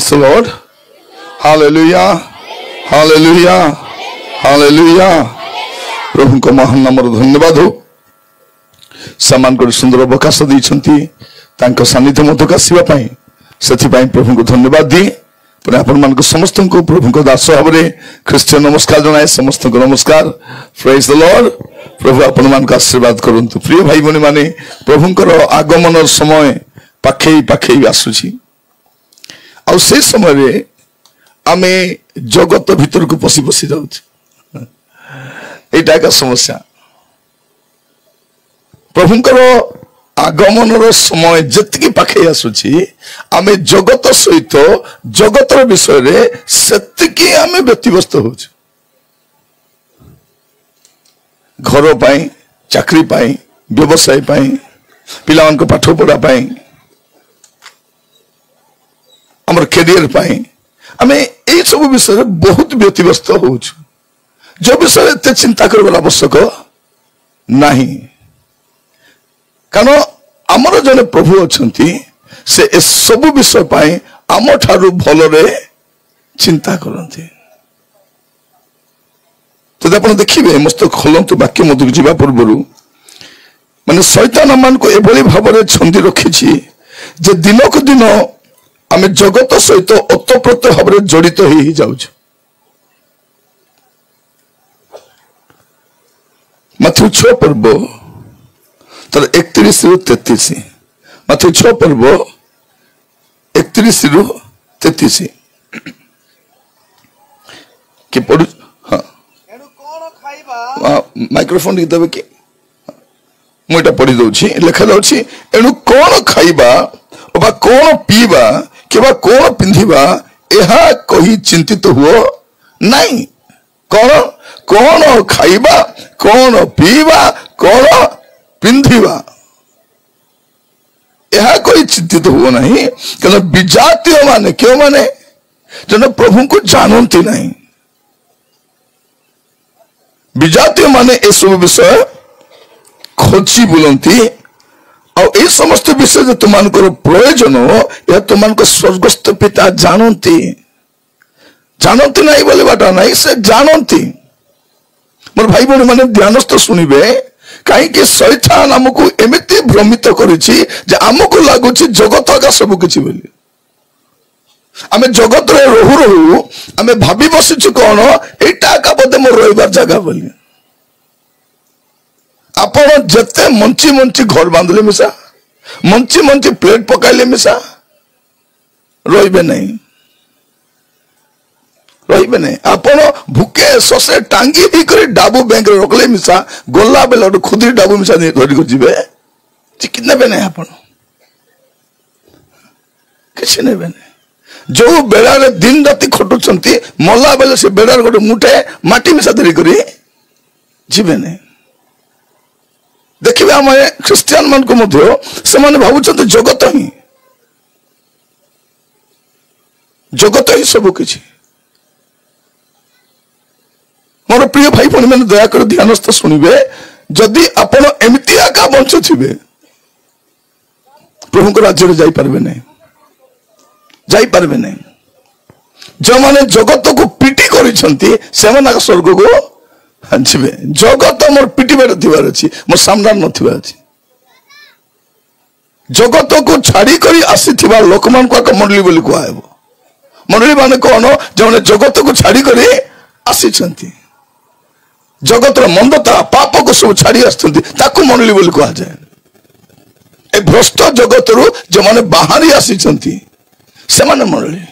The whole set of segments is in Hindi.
Praise the Lord. Hallelujah. Hallelujah. Hallelujah. प्रभु को महान नाम धन्यवाद हो सामान को सुंदर अवकाश देइछंती तांको सानिध्य मधुक आसीबा पई सेथि पई प्रभु को धन्यवाद दी पुनः आपण मान को समस्त को प्रभु को दास भाबरे ख्रिस्टियन नमस्कार जनाए समस्त को नमस्कार प्रेज द लॉर्ड प्रभु आपण मान का आशीर्वाद करंतु प्रिय भाई बहन माने प्रभुंकर आगमन समय पाखे पाखे आसुची आ से समय रे आमे जगत भीतर को पसी पसी जाउछ एटा का समस्या प्रभुंकर आगमन समय जति पाखे आसुची आमे जगत सहित जगतर विषय रे सेतिकी आमे व्यतिव्यस्त होछ घर पाई चाकरी पाई व्यवसाय पाई पिलावन को पाठ पढ़ा पाई हमर कैरियर पाई आमे ए सब विषय रे बहुत व्यतिव्यस्त होछ जो विषय एते चिंता करबा आवश्यक नाही कारण आमर जने प्रभु अछंती से ए सब विषय पाए आम ठारू भलरे चिंता करते तो आपण देखिबे मस्त खोलंतु वाक्य मधुक जीवा पूर्वरु माने शैतान मान को एभली भाबरे छंदी रखिछि जे दिन को दिन आमे जगत सहित ओतप्रोत भाबरे जड़ित होई जाउछ मथु 6 पर्व तर 31 रु 33 मथु 6 पर्व 31 रु 33 के पढु हां एनु कोन खाइबा माइक्रोफोन दे देबे कि मोटा पढि दउछि लेखा दउछि एनु कोन खाइबा ओबा कोन पीबा केबा कोन पिंधिबा एहा कहि चिंतित हुओ नहीं कोन कोन खाइबा कोन पीबा कोन पिंधिबा यह कोई चिंतित हुआ नहीं क्यों विजातीय माने क्यों माने जो प्रभु को जानती नहीं विजातीय माने ये सब विषय खोजी बुलंती और ये समस्त विषय जो तुम प्रयोजन हो यह तुम स्वर्गस्थ पिता जानती जानती नहीं बोले बाटा नहीं से जानती मोर भाई बहन माने ध्यानस्थ सुनिबे कहीं शैतान आमको एमती भ्रमित करिछि जे आमको लागुछि जगत का सब किछि बोली आमे जगत रे रहु रहु आमे भाबी बसिछु कोन एटा का बदे मोर रहबार जगह बोली आपण जते मंची मंची घर बांधले मिसा मंची मंची प्लेट पकाइले मिसा रहिबे नहीं रहिबे नहीं आपण भूखे ससे टांगी ही करे डाबू बैंक रे रखले मिसा गोला बेल खुदी डाबू मिसा ने धरि को जिबे कितने बने आपण किछ ने बने जो बेड़ा रे दिन राति खटुचंती मल्ला बेले से बेड़ा रे गोटे मुठे माटी मिसा धरि करी जिबे नहीं देखिबे हम क्रिश्चियन मान को मध्य से माने भाबुचंती जगत ही सब किछि मोर प्रिय भाई बहन मैंने दया कर ध्यानस्थ सुनिबे जदि आपण एमती आका बंच थिबे प्रभु को राज्य रे जाई परबे नहीं जो माने जगत को पिटी करिसंती से माने स्वर्ग को जिबे जगत मोर पिटी बेर थिबार अछि मोर सामना नथिबा अछि जगत को छाड़ी करी आसीथिबा लोकमान को मंडली बोली कहबो मंडली माने कोन जे माने जगत को छाड़ी करी आसीछंती जगतर मंदता पाप को सब छाड़ी आसुंती ताकू मंडली बोली कहा जाए ए भ्रष्ट जगतरू जो माने बाहरी आसीछंती से माने मंडली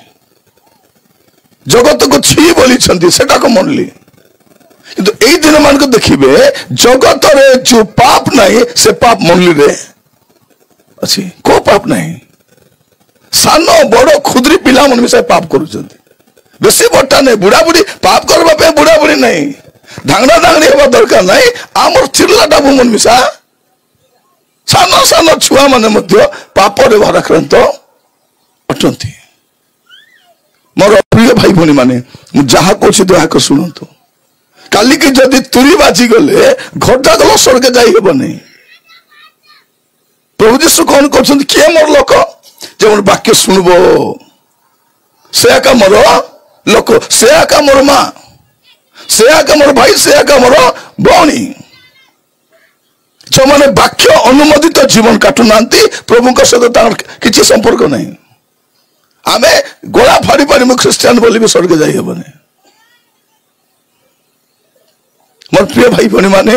जगत को छी बोली छंती सेटा को मंडली किंतु एई दिन मान को देखिबे जगत रे जो पाप नहीं से पाप मंडली रे अछि को पाप नहीं सानो बड़ो खुदरी पिला मन में से पाप करूछंती बेसी बट्टा नहीं बुढ़ा बुढ़ी पाप करबा पे बुढ़ा बुढ़ी नहीं धांगड़ा धांगड़ी होगा दरकार नहीं आमर चिल्ला डाबू मन मिसा सानो सानो छुआ माने मध्य पाप रे भाराक्रांत अटंती मोर प्रिय भाई भनी माने जहा कोछि दया को सुनंतु काली के जदि तुरी बाजी गले घटा गलो स्वर्ग जाई हेबो नहीं प्रभु यीशु कौन कहते किए मोर लोक जो मोर वाक्य सुनबो से आका मोर लोक, से आका मोर माँ, से आका मोर भाई, से आका मोर भौणी, जो मैंने वाक्य अनुमोदित जीवन काटुना प्रभु सहित किसी संपर्क नहीं। आम गोला फाड़ी पारू ख्रीस्टान बोली भी स्वर्ग जाई हेबनी। मोर प्रिय भाई भनी माने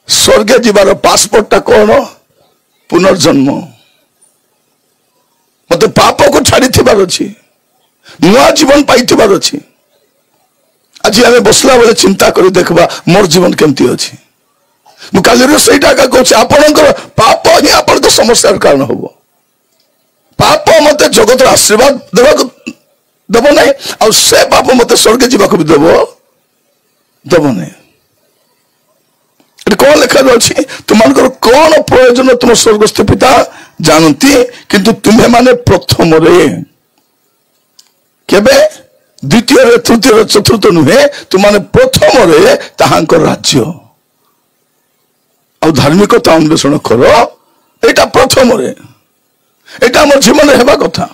स्वर्ग जीवार पासपोर्टा कौन? पुनर्जन्म। मत पाप को छाड़ी अच्छी, नुआ जीवन पाइबार अच्छी। आज आम बसला बेले चिंता कर देखा मोर जीवन केमती अच्छी। मुझे सहीटा कहूँ आपण पाप ही आपण तो समस्या कारण हम। पाप मत जगत आशीर्वाद देव ना, आ से पाप मत स्वर्ग जावाक भी देव ना। कौन लिखा अच्छी? तुम कौन प्रयोजन तुम स्वर्गस्थ पिता जानती, किंतु तुम्हें माने प्रथम केबे द्वितीय तृतीय चतुर्थ नुहे, तुम प्रथम राज्य और धार्मिकता अन्वेषण कर। एटा प्रथम एटा आम जीवन हेबा कथा।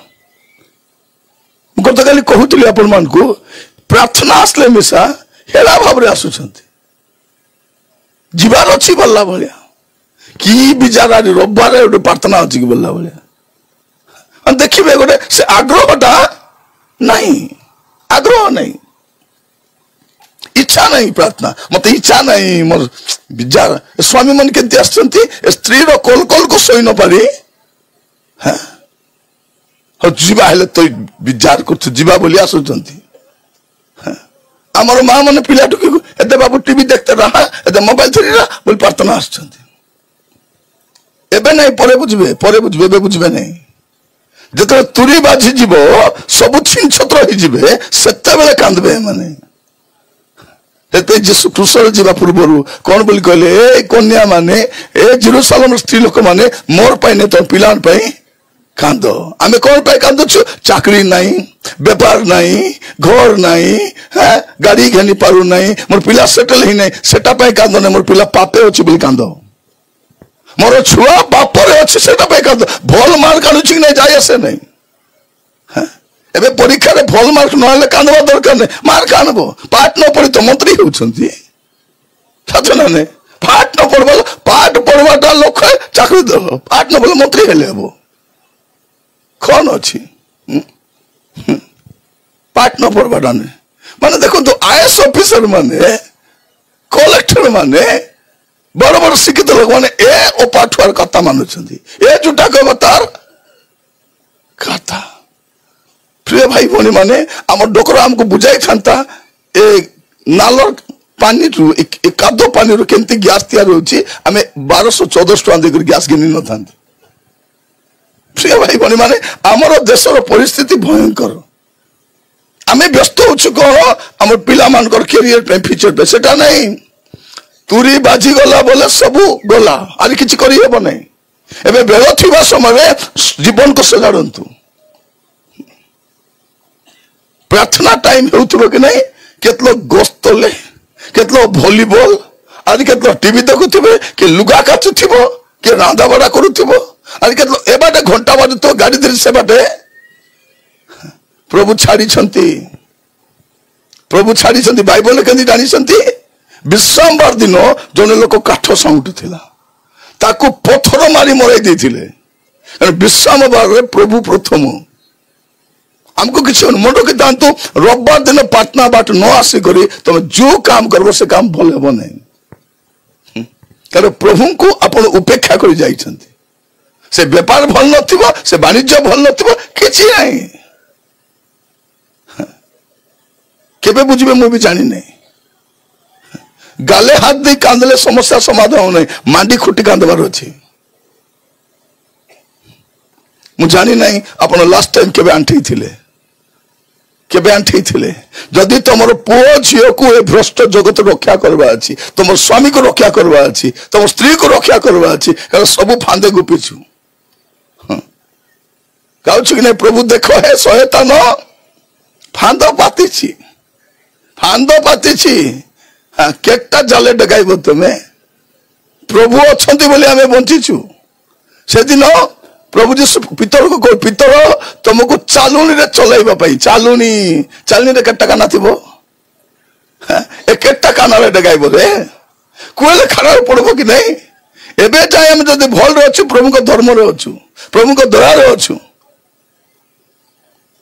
गत काली कहूली आपण मान को प्रार्थना आसले मिशा हेला भाव आसुंट जीवार अच्छी बोलला भाया कि बिचारा रविवार गोटे प्रार्थना अच्छी कि बोलला भाया देखिए गोटे से आग्रहटा नहीं, आग्रह नहीं, इच्छा नहीं प्रार्थना मत इच्छा नहीं मोर विचार। स्वामी मन के स्त्री कोल कोल को शोई न पारी जीवा हेले तो विचार कर जीवा बोली आसुंट। आमर माँ मैंने पिला टुकी एते बाबू टीवी देखते रहा, एते मोबाइल थोड़ी रहा बोली प्रार्थना आसुंट। एबे नहीं परे बुझे, परे बुझे, एबे बुझे नहीं। जिते तुरी बाजी जीव सब छीन छत्र हो सेते बेले कांदबे माने। एते जीसु क्रूसर जीवा पूर्व कौन बोली कहले ए कन्या माने ए जेरूशलेम स्त्री लोक माने मोर पाई ने तो पिलान पाई कांद। आमे कौन पाई कांदुछु? चाकरी नहीं, व्यापार नहीं, घर नहीं, गाड़ी घेनी पारू नहीं, मोर पिला सेटल ही नहीं, सेटा पाई कांद नहीं। मोर पिला पापे अच्छी बोली कांद, मोर छुआ बापरे अच्छे सेटा पाई कांद। भल मार्क आनुछि नहीं जाय आसे नहीं। एबे परीक्षा रे भल मार्क न कांदवा दरकार नहीं, मार्क आनबो। पाठ न पढ़ी तो मंत्री होउछंती साथना ने। पाठ न पढ़बा पाठ पढ़वाटा लोक चाकरी दो, पाठ न पढ़ले मंत्री हेले हेबो कौन अच्छी? पाठ न पढ़वाटा ने माने देखो तो आईएएस ऑफिसर माने कलेक्टर माने बड़ बड़ शिक्षित लोक माने ए ओ पाठुआर कथा मानुछंती, ए जुटा कहबा तार कथा। प्रिय भाई भनी माने आम डोकर आमको बुझाई था ए नालर पानी रु कादो पानी रु केमती गैस तैयार होची आमे 1200-1400 टका देकर गैस गिनी न था। प्रिय भाई भनी माने आमर देशर परिस्थिति भयंकर। आमे व्यस्त होछु कौन आम पिला मानकर कैरियर पे फ्यूचर पे सेटा नहीं। तुरी बाजी गला बोले सबू गला आरि किछि करि हेबो नै। एबे बेल थिबा समय जीवन को सजाड़ंतु। प्रार्थना टाइम होउथबो कि नहीं? केतलो गोस्तले, केतलो वॉलीबॉल आदि, केतलो टीवी देखुथिबे, के लुगा काचुथिबो, के रांदा बड़ा करूथिबो, आदि केतलो ए बाटे घंटा बाटे तो गाड़ी धरि से बाटे प्रभु छाड़ी छंती। प्रभु छाड़ी छंती बाइबल केंदी जानी छंती? विश्रामवार दिन जने लोक काठ साउंट थिला ताको पत्थर मारी मराई देथिले। कारण विश्रामवार रे प्रभु प्रथम। हमको किसी मन रखी था रविवार दिन प्रार्थना बाट न आसी करी तुम जो काम करबो से काम भल हेबो नहीं। कारण प्रभु को आपण उपेक्षा कर जाइछंती। से व्यापार भल नथिबो, से वाणिज्य भल नथिबो, किछि नहीं। केबे बुझबे मु भी जानि नहीं। गाले हाथ दे कांदले समस्या समाधान नहीं, मांडी खुटी कांदबार अछि। मु जानि नहीं आपण लास्ट टाइम केबे आंठी थिले, केबे आंठी थिले। जदि तुमर पुओ झियो को ए भ्रष्ट जगत रक्षा करबा अछि, तुम स्वामी को रक्षा करबा अछि, तुम स्त्री को रक्षा करबा अछि, कारण सब फांदे गुपिछु। कहछु कि नहीं प्रभु देखो हे सहायता न फांद पातिछि, फांद पातिछि। हाँ केटा जाले डगाइब तुम्हें? प्रभु अछंती बोली आमे बंचिछु। से दिन प्रभु जी पितर को कह पितर तुमको चालुनी रे चलैबा पई चालुनी रे केटा काना थिबो ए केटा काना रे डगाइबो रे कोले खाना पड़बो कि नहीं एबे जाय हम जदी भल रे अछु प्रभु को धर्म रे अछु प्रभु को दया रे अछु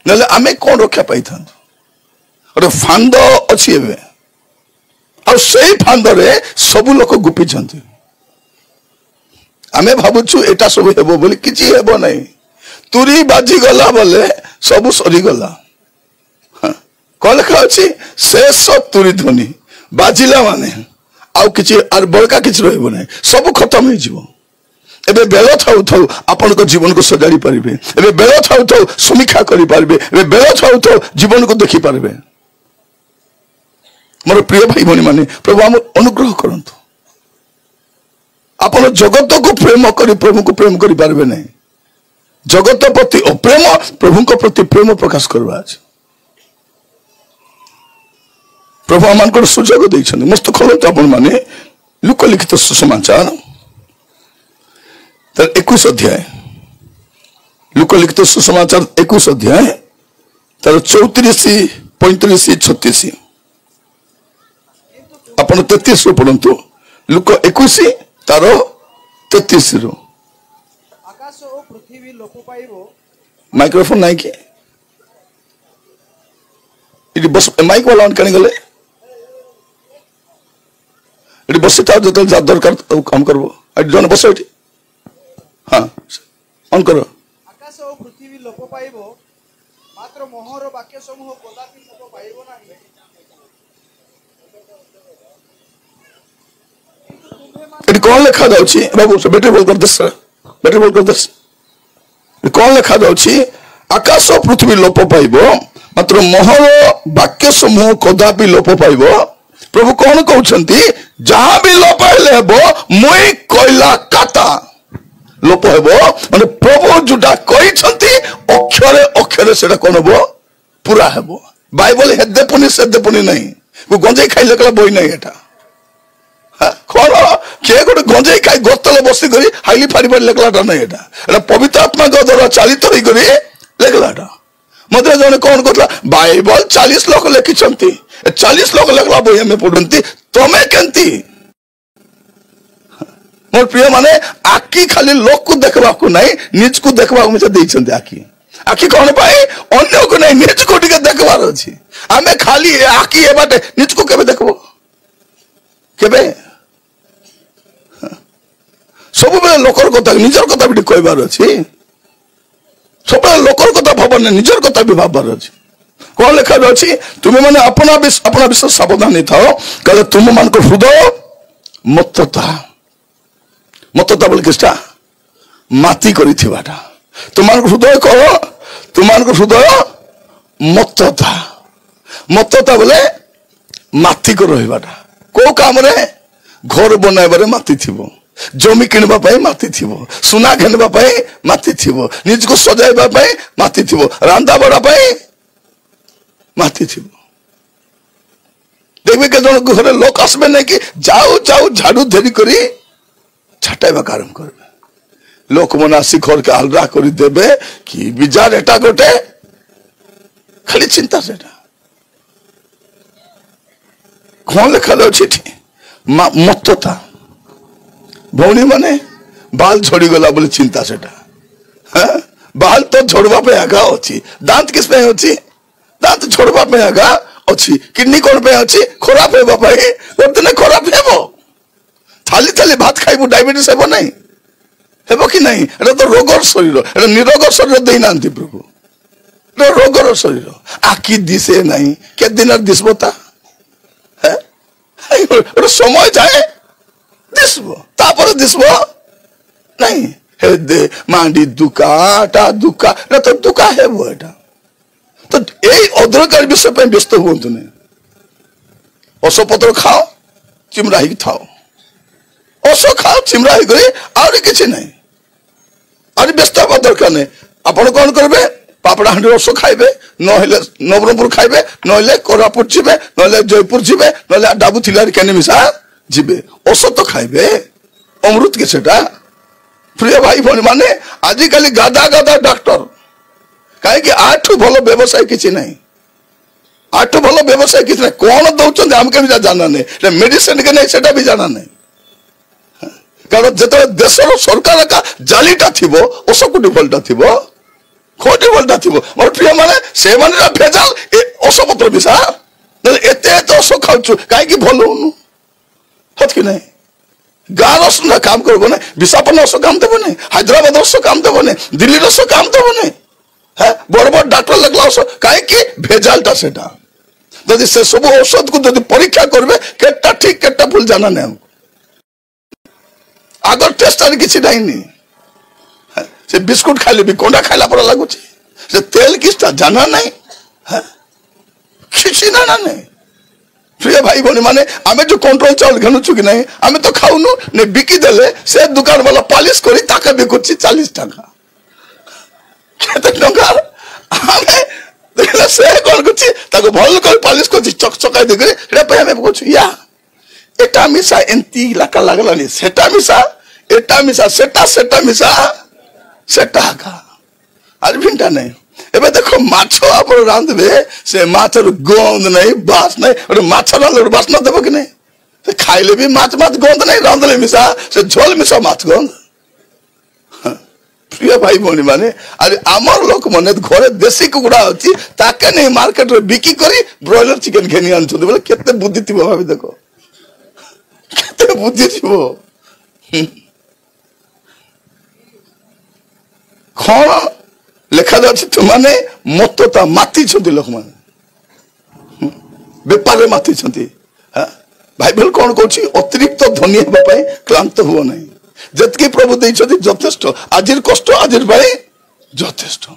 नले आमे कोन रक्षा पाई थां अरे फांद अछि एबे और सही फांद रे सब लोक गुपी छथि आमे भाबुछु एटा सब हेबो बोली किछि हेबो नहीं तुरी बाजी गला बोले सब सरी गला कल का अछि शेष तुरी ध्वनि बाजिला माने आउ किछि आर बड़का किछि रहबो नहीं सब खत्म हो जिवो एबे बेलो थाउ थाउ आपन को जीवन को सजाड़ी पारिबे एबे बेलो थाउ थाउ समीक्षा करि पारिबे एबे बेलो थाउ थाउ जीवन को देखि पारिबे मोर प्रिय भाई भनी माने प्रभु हम अनुग्रह करंतु आपन जगत को प्रेम करी प्रभु को प्रेम करि पारिबे नहीं जगत प्रति अप्रेम प्रभु को प्रति प्रेम प्रकाश करबा अछि प्रभु आमान को सुजोग दैछन मस्त खोलंतु आपन माने लुक लिखित सुसमाचार तर 21 अध्याय लुक लिखित सुसमाचार 21 अध्याय तर 34 35 36 अपन 33 रो पढंतु लुक 21 तार 33 रो आकाश ओ पृथ्वी लोप पाइबो माइक्रोफोन नाही के इडी बस माइक वाला ऑन कने गले इडी बस ता जतल जा दरकार काम करबो इडी जन बस इडी हां ऑन करो आकाश ओ पृथ्वी लोप पाइबो मात्र मोहर वाक्य समूह कदापि लोप पाइबो नाही इडी कोन लिखा जाउची बाबू से बैटरी बोल कर दस बैटरी बोल कर दस कौन लिखा जाउची आकाश पृथ्वी लोप पाइबो मात्र मोहर वाक्य समूह कदापि लोप पाइबो प्रभु कौन कहउछंती जहां भी लोप हेले हेबो मुई कोइला काटा लोप हेबो माने प्रभु जुडा कहिछंती अक्षरे अक्षरे सेटा कोन हेबो पूरा हेबो बाइबल हेदे पुनी नहीं को गंजे खाइले कला बोई नहीं एटा कौन के गोटे गंजे खाई गोतले बसी करी हाइली फारी फारी लेखलाटा नहीं एटा पवित्र आत्मा द्वारा चालित होई करी लेखलाटा मते जने कौन कहला बाइबल 40 लोक लिखिछंती 40 लोक लेखला बोई हमें पढंती तमे केंती मोर प्रिय माने आखी खाली लोक को देखबा को नहीं निज को देखबा को मते दैछंती आखी कौन पाई अन्य को नहीं निज को टिके देखबार अछि हमें खाली आखी ए बाटे निज को केबे देखबो केबे सब बेले लोकर कथा निजर कथा भी कहबार अछि सब बेले लोकर कथा भाबन निजर कथा भी भाबबार अछि कोन लिखा अछि तुम माने अपना विषय सावधान नहीं थाओ कहले तुम मान को हृदय मत्तता बोले किसटा माती करी थिबाटा तुमान को हृदय कहो तुमान को हृदय मत्तता बोले माती को रहिबाटा को काम रे घर बनाइबारे माती थिबो जमी किनबा पाई माती थिबो सुना घेनबा पाई माती थिबो निज को सजाइबा पाई माती थिबो रांदा बड़ा पाई माती थिबो देखबे के जन घरे लोक आसबे नहीं कि जाऊ झाड़ू धरी करी छाटाइबा कारण करबे लोक मन आसी घर के आलरा करी देबे कि बिजार एटा गोटे खाली चिंता सेटा कौन लिखा जाउछि मत्तता भौणी माने बाल झड़ी गला बोले चिंता सेटा बाल तो झड़वा पे आगा अछि दांत किस पे अछि दांत झड़वा पे आगा अछि किडनी कोन पे अछि खराब हेबा पाई ओतने खराब हेबो थाली थाली भात खाइबो डायबिटीज हेबो नहीं हेबो कि नहीं एटा तो रोगर शरीर एटा निरोग शरीर देई नांती प्रभु एटा रोगर शरीर आखि दिसे नहीं के दिन दिसबोता है समय जाए दिसबो तापर दिसबो नहीं हे दे मांडी दुकाटा दुका ना तो दुका है वो एटा तो एई अदरकार विषय पे व्यस्त होंतु ने ओसो पत्र खाओ चिमरा ही खाओ ओसो खाओ चिमरा ही करे और किछि नहीं और व्यस्त होबा दरकार नहीं आपण कोन करबे पापड़ा हांडी ओसो खाइबे नहले नवरंगपुर खाइबे नहले कोरापुर जिबे नहले जयपुर जिबे नहले डाबू थिलार केने मिसा जिबे ओसो तो खाइबे अमृत के सेटा प्रिय भाई भौणी माने आजिकल गादा गादा डॉक्टर कहीं आठू भल व्यवसाय किसी नहीं आठू भल व्यवसाय किसी नहीं कौन दौरान आमके भी जाना नहीं मेडिसिन के नहीं सेटा भी जाना नहीं कारण जो देशर सरकार का जालीटा थी ओषकुटी भलटा थी खोटी भलटा थी मोर प्रिय माने से माने भेजाल ओषपत्र मिशा एत ओष खाऊ कहीं भल हूँ हत कि नहीं गाँव रस काम करब ना विशाखापट्टनम रस काम देव नहीं हैदराबाद रस काम देव नहीं दिल्ली रस काम देव नहीं है बड़ बड़ डाक्टर लगला औषध कहीं भेजालटा सेटा जदि से सब औषध को जदि परीक्षा करबे केटा ठीक केटा भूल जाना नहीं आगर टेस्ट आर किसी नहीं से बिस्कुट खाइले भी कोंडा खाइला पर लागुची से तेल किसटा जाना नहीं है किसी ना नहीं प्रिय भाई भौणी माने आमे जो कंट्रोल चाउल घेनुछु कि नहीं आमे तो खाउनु ने बिकी देले से दुकान वाला पॉलिश करी ताका बिकुची 40 टका केते टका आमे देखला से कोन कुची ताको भल कर पॉलिश कोची चकचकाई दे करे रे पे आमे कोछु या एटा मिसा एंती लाका लागला नि सेटा मिसा एटा मिसा सेटा मिसा सेटा का आज भिंटा नहीं एबे देखो माछो आप रांधबे से माछर गंध नहीं बास नहीं और माछ रांधले बासना देबो कि नहीं से खाइले भी माछ गंध नहीं रांधले मिसा से झोल मिसा माछ गंध प्रिय भाई भौणी माने अरे आमर लोक मने घरे देसी कुकुड़ा अछि ताके नहीं मार्केट रे बिकी करी ब्रॉयलर चिकन घेनी आनछु बोले केते बुद्धि थिबो भाभी देखो केते बुद्धि थिबो कोन लेखा जाच्छी तुमने मतता माती छंती लोक माने बेपार माती छंती बाइबल कौन कहछि अतिरिक्त धनी हेबा पई क्लांत हुओ नहीं जतके प्रभु देइछथि यथेष्ट आजिर कष्ट आजिर भाई यथेष्ट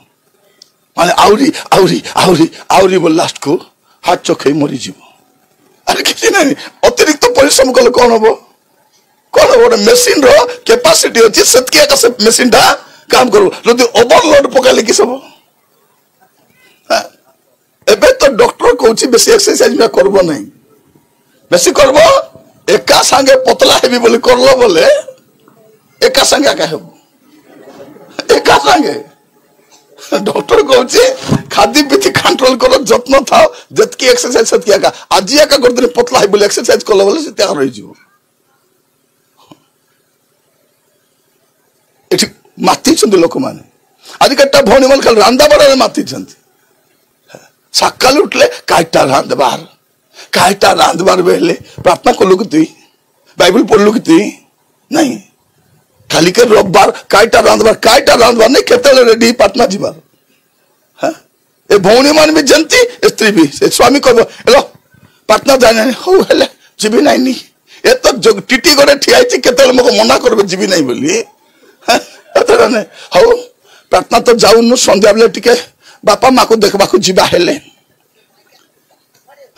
माने आउरी आउरी आउरी आउरी बोल लास्ट को हाथ चोखई मरी जीवो अरे किछि नहीं अतिरिक्त परिश्रम कले कौन हबो मेसिन रो कैपेसिटी अछि सतके का से मेसिन दा काम करू जदि ओवरलोड पकाले कि सब एबे तो डॉक्टर कहछि बेसी एक्सरसाइज में करबो नहीं बेसी करबो एका संगे पतला हेबी बोली करलो बोले एका संगे का हेबो एका संगे डॉक्टर कहछि खाद्य पीति कंट्रोल करो जत्न थाओ जतकी एक्सरसाइज सतकी का आज एका कर दिन पतला हे बोली एक्सरसाइज करलो बोले से त्याग रहि जीवो एठी माती छंती लोक माने आज कट्टा भौणी मन खाली रांदा बड़ा माती छंती सकाल उठले काइटा रांधबार बेले प्रार्थना करलु कि तुई बाइबल पढ़लु कि तुई नहीं खाली के रविवार काइटा रांधबार नहीं केतले रेडी प्रार्थना जीवार हां ए भौणी मान भी जनती स्त्री भी से स्वामी कहबो हेलो प्रार्थना जाने हो हेले जीबी नहीं ए तो टीटी करे ठियाइची केतले मको मना करबे जीबी नहीं बोली नहीं हौ प्रार्थना तो जाऊनु संध्या बेले टिके बापा माँ को देखबा को जीवा हेले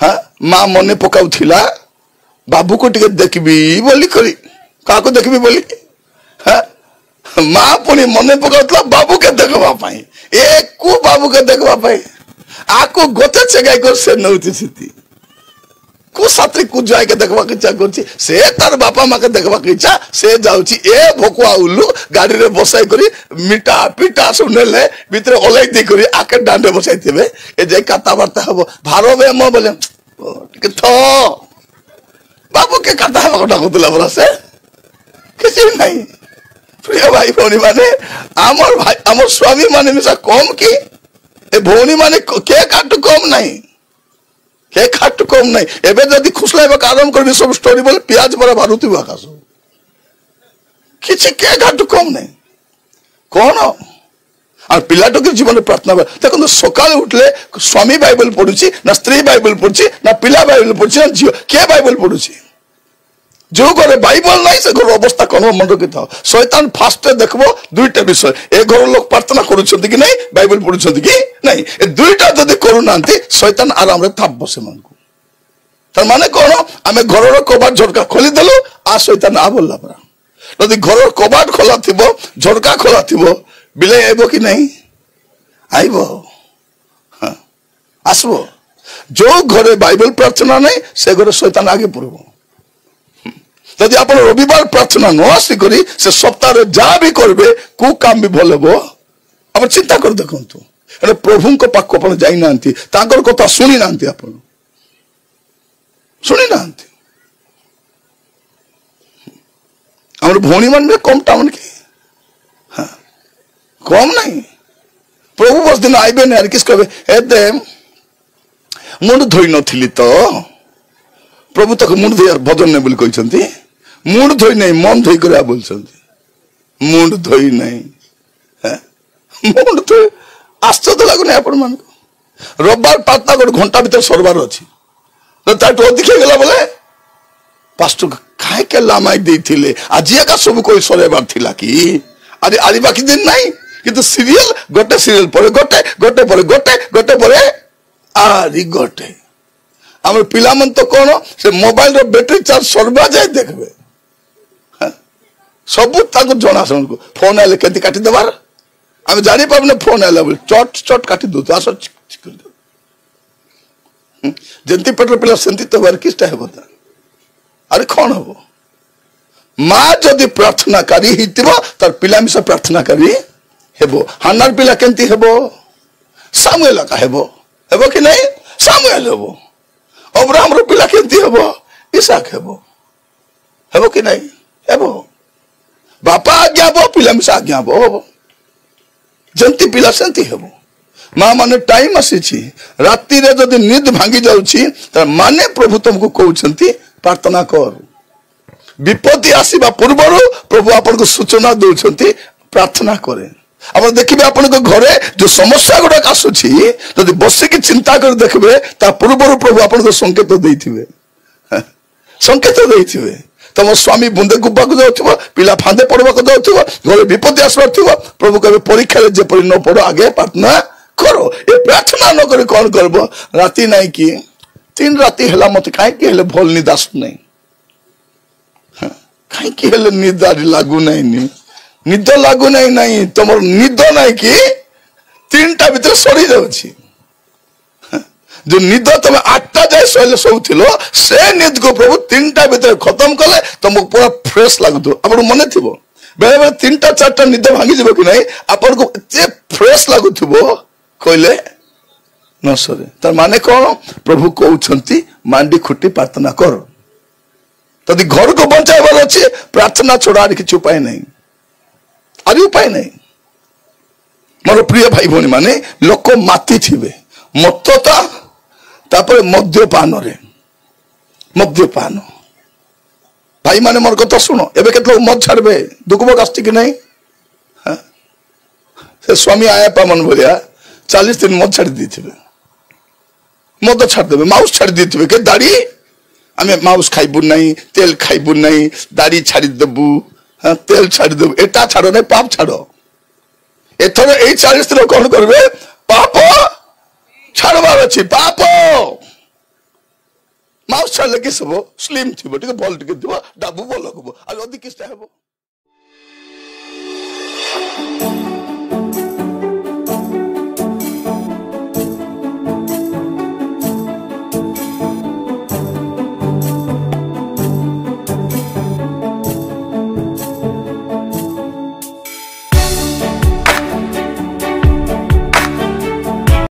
हाँ माँ मने पकाउथिला बाबू को टिके देखबी बोली करी का को देखबी बोली हाँ माँ पुनी मने पकाउथला बाबू के देखबा पाई एक को बाबू के देखबा पाई आको गोते छगाई कर से नउती सिती को सात्री को जाय के देखबा के इच्छा करछि से तार बापा माँ के देखबा के इच्छा से जाउछि ए भोकुआ उल्लू गाड़ी रे बसाई करी मिठा पीटा सुनेले भितरे ओलाई दे करी आके डांडे बसाई थिबे ए जे कथा वार्ता हबो भारबे म बोले के थो बाबू के कथा बकटा कोतला बरा से किसी नहीं प्रिय भाई भौणी माने आमर भाई आमर स्वामी माने मिसा कम की ए भौणी माने के काट कम नहीं के खाट कम नहीं एबे जदी खुसलाइबा आरंभ करबी सब स्टोरी बोले प्याज बड़ा भारुती आकाश किछि के खाट कम नहीं कौन और पिलाटो के जीवन प्रार्थना देखो सकाल उठले स्वामी बाइबल पढ़ुची ना स्त्री बाइबल पढ़ुची ना पिला बाइबल पढ़ुची ना झियो के बाइबल पढ़ुची जो घरे बाइबल नहीं से घर अवस्था कौन मन रखी था शैतान फास्ट देखबो दुईटा विषय ए घर लोग प्रार्थना करूछंती कि नहीं बाइबल पढ़ुछंती कि नहीं ए दुईटा जदी करू नांती शैतान आराम रे थाप बसे मन को तर माने कोन आमे घर रो कबाट झटका खोली देलु आ शैतान आ बोलला परा जदी घर रो कबाट खोला थिबो झटका खोला थिबो बिले आइबो कि नहीं आइबो हां आसबो जो घरे बाइबल प्रार्थना नहीं से घरे शैतान आगे पड़बो जदि आप रविवार प्रार्थना न आसिक से सप्ताह जहाँ भी करेंगे कौ काम भी भल हम आप चिंता कर देखु प्रभु पाक आप जाना कथा शुणी ना शुणी ना आम भौणी मान कम टाउन की हाँ कम नहीं प्रभु बस दिन आइबे नहीं किस कहे ए मुंड धोई नी तो प्रभु तक मुंड धोई भजन नहीं बोली कहते मुंड धोई नहीं मन धोई कर बोल मुंड धोई नहीं मुंड धोई आश्चर्य लगुनि आपण मान रविवार प्रार्थना गोटे घंटा भीतर सरबार अच्छी अधिक गला बोले पास्टर कहीं लामाई देते आज एका सब कोई सरबार थिला कि अरे आज बाकी दिन नहीं कि सीरियल गोटे सीरियल पर गोटे गोटे पर गोटे गोटे पर आरी गोटे आम पिला मन तो कौन से मोबाइल रो बैटरी चार्ज सरबा जाए देखबे सब जना को फोन आए के काटी देवार आम जानी पारे फोन आला बोले चट चट काटी दो आस जंती पेट्रोल पिला सेंती तो बार किसटा हे बता अरे कौन हम माँ जदि प्रार्थनाकारी तार पिला मिसा प्रार्थनाकारी हेबो हानार पिला केंती हेबो सामुएल का हेबो हेबो कि नहीं सामुएल हेबो अब्राहम रो पिला केंती हेबो इसहाक हेबो हेबो कि नहीं हेबो बापा आज्ञा बो पिला मिसा आज्ञा बो जंती पिला सेंती हेबो माँ माने टाइम आसी राति रे जदि निद भांगी जाउछि त माने प्रभु तुमको कहउछंती प्रार्थना कर विपत्ति आसीबा पूर्वरु प्रभु आपन को सूचना दउछंती प्रार्थना करे आप देखिए आपण घरे जो समस्या गुड़ाक आसूची जब बसिक चिंता कर देखबे ता पूर्व प्रभु आपन को संकेत देइथिबे संकेत देइथिबे तुम स्वामी बुंदे गुब्बा को जाउथिबो पिला फांदे पड़वा को जाउथिबो घरे विपत्ति आसबार थिबो प्रभु कबे परीक्षा रे जे परि न पड़ो आगे प्रार्थना करो ए प्रार्थना न करे कोन करबो राति नाही कि 3 राति हला मत काहे कि हले भल निदास नहीं काहे कि हले निदारी लागू नहीं निद लागू नहीं नहीं तुम निद नहीं कि 3टा भीतर सरी जाउछि जो निद तुम 8टा जाए सोले सोउथिलो से निद को प्रभु 3टा भीतर खत्म कले तुमको पूरा फ्रेश लागुतो आपण मने थिबो बेले बेले 3टा 4टा निद भांगी जेबो कि नहीं आपण को एते फ्रेश लागुथिबो कहले न सरे तार माने कोन प्रभु कहउछंती मांडी खुटी प्रार्थना कर तदी घर को बचाइबार अछि प्रार्थना छोड़ा किछु उपाय नहीं आदि उपाय नहीं मोर प्रिय भाई भौणी माने लोक माती थिबे मत्तता तापर मद्यपान रे मद्यपान भाई माने मोर कथा सुनो एबे केत लोग मद छाड़बे दुखबो कष्ट कि नहीं हां से स्वामी आया पामन बोलिया 40 दिन मद छाड़ दीथिबे मद छाड़ देबे माउस छाड़ दीथिबे के दाढ़ी आमे माउस खाइबु नहीं तेल खाइबु नहीं दाढ़ी छाड़ी देबु हाँ तेल छाड़ देव एटा छाड़ो नहीं पाप छाड़ो एथर ए 40 दिन कौन करबे पाप छाड़बार अछि पाप माउस छाड़ले कि सब स्लिम थिबो ठीक भल ठीक थिबो डाबु भल हबो आ जदी किछटा हेबो